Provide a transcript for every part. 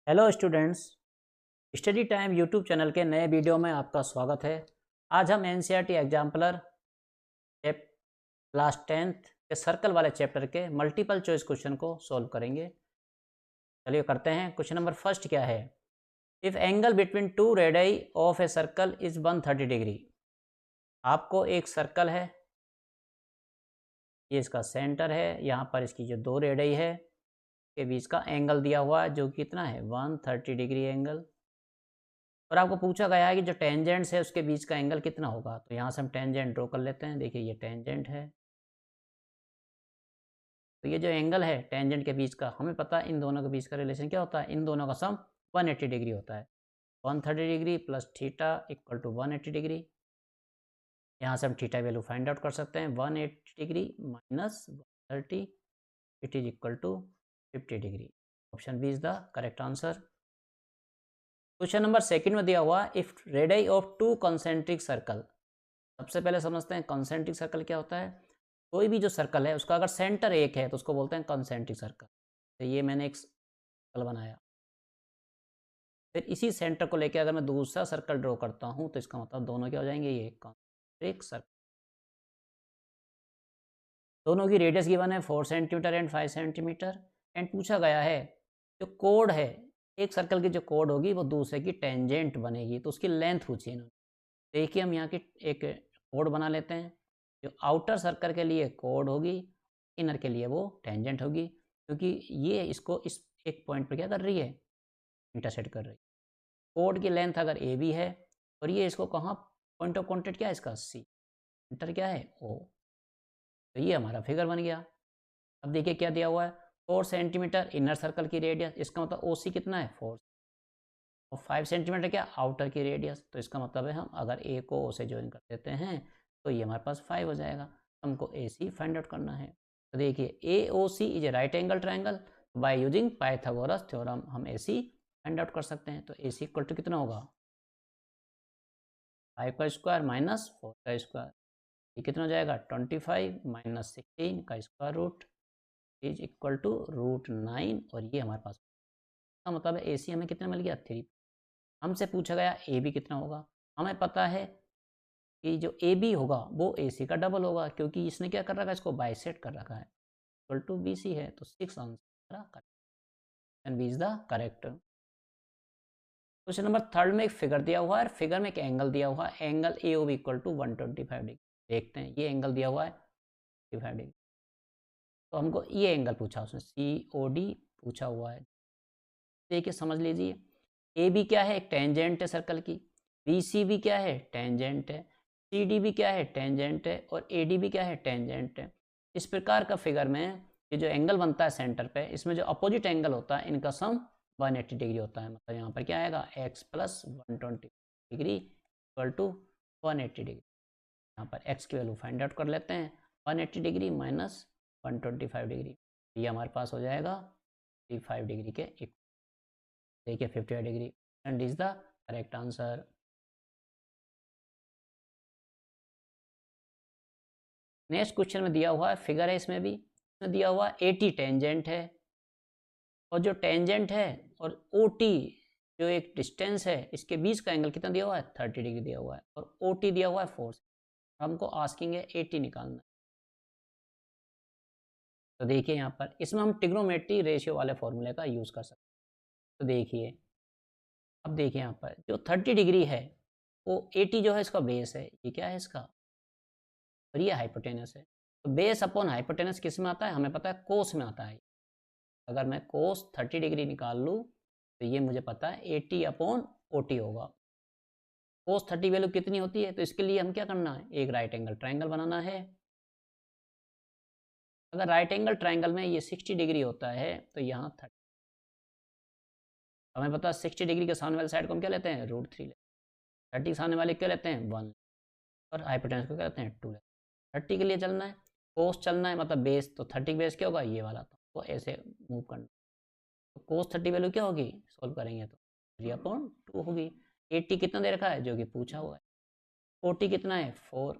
Hello students, study time YouTube channel के नए video में आपका स्वागत है। आज हम एनसीईआरटी एग्जाम्पलर क्लास 10th के सर्कल वाले चैप्टर के मल्टीपल चॉइस क्वेश्चन को सॉल्व करेंगे। चलिए करते हैं। क्वेश्चन नंबर फर्स्ट क्या है? If angle between two radii of a circle is 130 degree. आपको एक सर्कल है, ये इसका सेंटर है, यहाँ पर इसकी जो दो रेडियाई है के बीच का एंगल दिया हुआ है जो कितना है 130 डिग्री एंगल। और आपको पूछा गया है कि जो टेंजेंट्स है उसके बीच का एंगल कितना होगा। तो यहाँ से हम टेंजेंट ड्रॉ कर लेते हैं। देखिए ये टेंजेंट है, तो ये जो एंगल है टेंजेंट के बीच का, हमें पता है इन दोनों के बीच का रिलेशन क्या होता है। इन दोनों का सम 180 डिग्री होता है। 130 degree plus theta equal to 180 degree. यहाँ से हम थीटा वैल्यू फाइंड आउट कर सकते हैं। 180 degree minus 130 it is equal to 50 degree. Option B is the correct answer. Question number second में दिया हुआ if radii of two concentric circle. सबसे पहले समझते हैं कंसेंट्रिक सर्कल क्या होता है। कोई भी जो सर्कल है उसका अगर सेंटर एक है तो उसको बोलते हैं कंसेंट्रिक सर्कल। तो ये मैंने एक सर्कल बनाया, फिर इसी सेंटर को लेकर अगर मैं दूसरा सर्कल ड्रॉ करता हूँ तो इसका मतलब दोनों क्या हो जाएंगे, ये कंसेंट्रिक सर्कल। दोनों की रेडियस गिवन है 4 सेंटीमीटर एंड 5 सेंटीमीटर। एंड पूछा गया है जो कोड है, एक सर्कल की जो कोड होगी वो दूसरे की टेंजेंट बनेगी, तो उसकी लेंथ पूछी इन्होंने। देखिए हम यहाँ की एक कोड बना लेते हैं। जो आउटर सर्कल के लिए कोड होगी, इनर के लिए वो टेंजेंट होगी, क्योंकि ये इसको इस एक पॉइंट पर क्या कर रही है, इंटरसेक्ट कर रही है। कोड की लेंथ अगर ए बी है और ये इसको कहाँ, पॉइंट ऑफ कॉन्टेक्ट क्या है इसका सी, इंटर क्या है ओ। तो ये हमारा फिगर बन गया। अब देखिए क्या दिया हुआ है, 4 सेंटीमीटर इनर सर्कल की रेडियस, इसका मतलब ओ सी कितना है 4, और 5 सेंटीमीटर क्या आउटर की रेडियस। तो इसका मतलब है हम अगर ए को ओ से ज्वाइन कर देते हैं तो ये हमारे पास 5 हो जाएगा। हमको ए सी फाइंड आउट करना है। तो देखिए A O C is a right angle triangle, by using Pythagoras theorem हम ए सी फाइंड आउट कर सकते हैं। तो ए सी इक्वल टू कितना होगा, 5 का स्क्वायर माइनस 4 का स्क्वायर, ये कितना हो जाएगा 25 माइनस 16 का square root is equal to √9। और ये हमारे पास का मतलब है ए सी हमें कितना मिल गया 3। हमसे पूछा गया ए बी कितना होगा। हमें पता है कि जो ए बी होगा वो ए सी का डबल होगा, क्योंकि इसने क्या कर रखा है, इसको बाइसेट कर रखा है, इक्वल टू बी सी है। तो 6 answer correct, B is the correct. Question number third में एक फिगर दिया हुआ है, फिगर में एक एंगल दिया हुआ है, angle A O B equal to 125 degree. देखते हैं, ये एंगल दिया हुआ है 25 डिग्री, तो हमको ये एंगल पूछा उसने, सी ओ डी पूछा हुआ है। देखिए समझ लीजिए, ए बी क्या है, एक टेंजेंट है सर्कल की, बी सी भी क्या है टेंजेंट है, सी डी भी क्या है टेंजेंट है, और ए डी भी क्या है टेंजेंट है। इस प्रकार का फिगर में ये जो एंगल बनता है सेंटर पे, इसमें जो अपोजिट एंगल होता है इनका सम 180 डिग्री होता है। मतलब यहाँ पर क्या आएगा x plus 120 degree equal to 180 degree. यहाँ पर x की वैल्यू फाइंड आउट कर लेते हैं। 180 डिग्री माइनस 125 डिग्री, ये हमारे पास हो जाएगा 55 डिग्री के इक्वल। देखिए 55 degree and is the correct answer. Next question में दिया हुआ है, फिगर है इसमें भी, इसमें दिया हुआ 80 टेंजेंट है, और जो टेंजेंट है और ओ टी जो एक डिस्टेंस है, इसके बीच का एंगल कितना दिया हुआ है 30 डिग्री दिया हुआ है, और ओ टी दिया हुआ है 4। हमको आस्किंग है 80 निकालना है। तो देखिए यहाँ पर इसमें हम ट्रिग्नोमेट्री रेशियो वाले फॉर्मूले का यूज़ कर सकते हैं। तो देखिए, अब देखिए यहाँ पर जो 30 डिग्री है वो 80 जो है इसका बेस है, ये क्या है इसका, और ये हाइपोटेनस है। तो बेस अपॉन हाइपोटेनस किस में आता है, हमें पता है कोस में आता है। अगर मैं कोस 30 डिग्री निकाल लूँ तो ये मुझे पता है 80 अपॉन ओ टी होगा। कोस 30 वैल्यू कितनी होती है, तो इसके लिए हम क्या करना है, एक राइट एंगल ट्राइंगल बनाना है। अगर राइट एंगल ट्राइंगल में ये 60 डिग्री होता है तो यहाँ 30, हमें पता है 60 डिग्री के सामने वाले साइड को हम क्या लेते हैं √3 लेते हैं, 30 के सामने वाले क्या लेते हैं 1, और हाइपोटेनस को क्या लेते हैं 2 लेते हैं। 30 के लिए चलना है, कोस चलना है मतलब बेस, तो 30 बेस क्या होगा ये वाला, तो ऐसे मूव करना। तो कोस 30 वैल्यू क्या होगी, सोल्व करेंगे तो 3/2 होगी। 80 कितना दे रखा है जो कि पूछा हुआ है, 40 कितना है 4,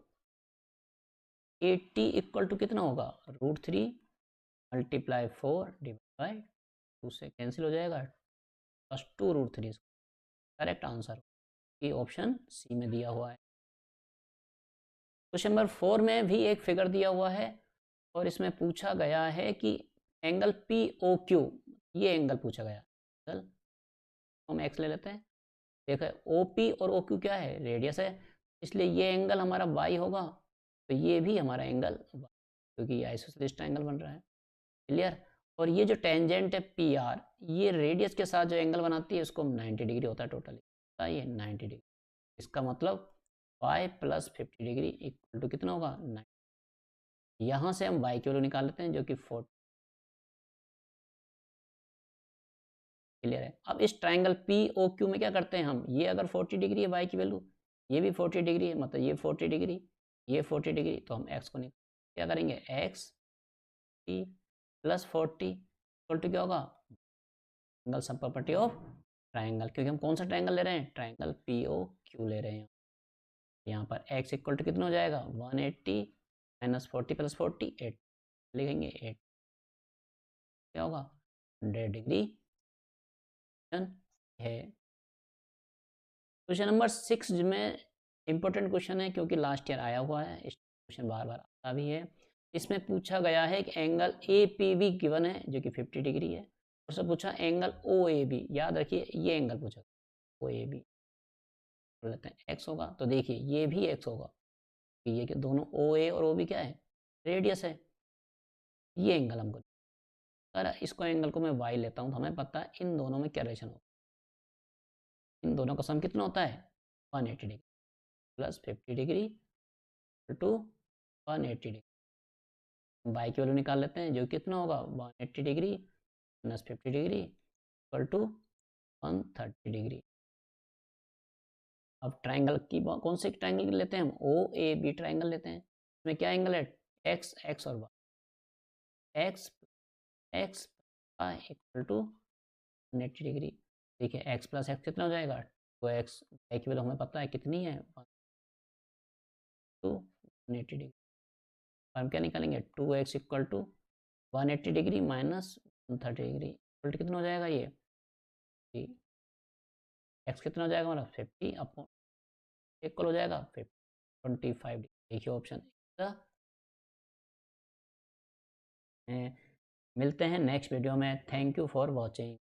80 इक्वल टू कितना होगा √3 मल्टीप्लाई 4 डिवाइड बाई 2 से कैंसिल हो जाएगा। प्लस 2√3 करेक्ट आंसर ये ऑप्शन सी में दिया हुआ है। क्वेश्चन नंबर 4 में भी एक फिगर दिया हुआ है और इसमें पूछा गया है कि एंगल पी ओ क्यू, ये एंगल पूछा गया। चल हम एक्स ले लेते हैं। देखो ओ पी और ओ क्यू क्या है, रेडियस है, इसलिए ये एंगल हमारा वाई होगा, तो ये भी हमारा एंगल क्योंकि ये आइसोसेलेस ट्रायंगल बन रहा है। क्लियर। और ये जो टेंजेंट है पी आर, ये रेडियस के साथ जो एंगल बनाती है उसको 90 डिग्री होता है टोटली, ये 90 डिग्री। इसका मतलब y plus 50 degree equal to कितना होगा 90। यहाँ से हम y की वैल्यू निकाल लेते हैं जो कि 40। क्लियर है। अब इस ट्राइंगल पी ओ क्यू में क्या करते हैं हम, ये अगर 40 डिग्री है y की वैल्यू, ये भी 40 डिग्री है, मतलब ये 40 डिग्री, ये 40 डिग्री, तो हम x को क्या करेंगे, x प्लस 40 इक्वल टू क्या होगा, angle sum property of triangle, क्योंकि हम कौन सा ट्राइंगल ले रहे हैं, ट्राइंगल पी ओ क्यू ले रहे हैं। यहाँ पर x इक्वल टू कितना हो जाएगा 180 माइनस 40 प्लस 40 8 लिखेंगे 8 क्या होगा 100 डिग्री है। क्वेश्चन नंबर 6 में इंपॉर्टेंट क्वेश्चन है क्योंकि लास्ट ईयर आया हुआ है, इस क्वेश्चन बार बार आता भी है। इसमें पूछा गया है कि angle A P be given है जो कि 50 डिग्री है, और से पूछा एंगल ओ ए बी, याद रखिए ये एंगल पूछा ओ ए बी बोल लेते हैं एक्स होगा, तो देखिए ये भी एक्स होगा, ये कि दोनों ओ ए और ओ बी क्या है, रेडियस है। ये एंगल हमको, अगर इसको एंगल को मैं वाई लेता हूँ तो हमें पता है इन दोनों में क्या रिलेशन होगा, इन दोनों का सम कितना होता है 180 degree plus 50 degree to 180 degree. Y की वैल्यू निकाल लेते हैं जो कितना होगा 180 degree minus 50 degree equal to 130 degree. अब ट्राइंगल की कौन से ट्राइंगल लेते हैं हम, ओ ए बी ट्राइंगल लेते हैं। इसमें क्या एंगल है, एक्स एक्स और y, x x equal to 180 degree. देखिए एक्स प्लस एक्स कितना हो जाएगा, तो एक्स वाई की वैल्यू हमें पता है कितनी है 180 डिग्री। हम क्या निकालेंगे 2x equal to 180 degree minus 130 degree equal to कितना हो जाएगा, ये एक्स कितना हो जाएगा हमारा 50 अपॉन इक्वल हो जाएगा 25 डिग्री। देखिए ऑप्शन मिलते हैं नेक्स्ट वीडियो में। Thank you for watching.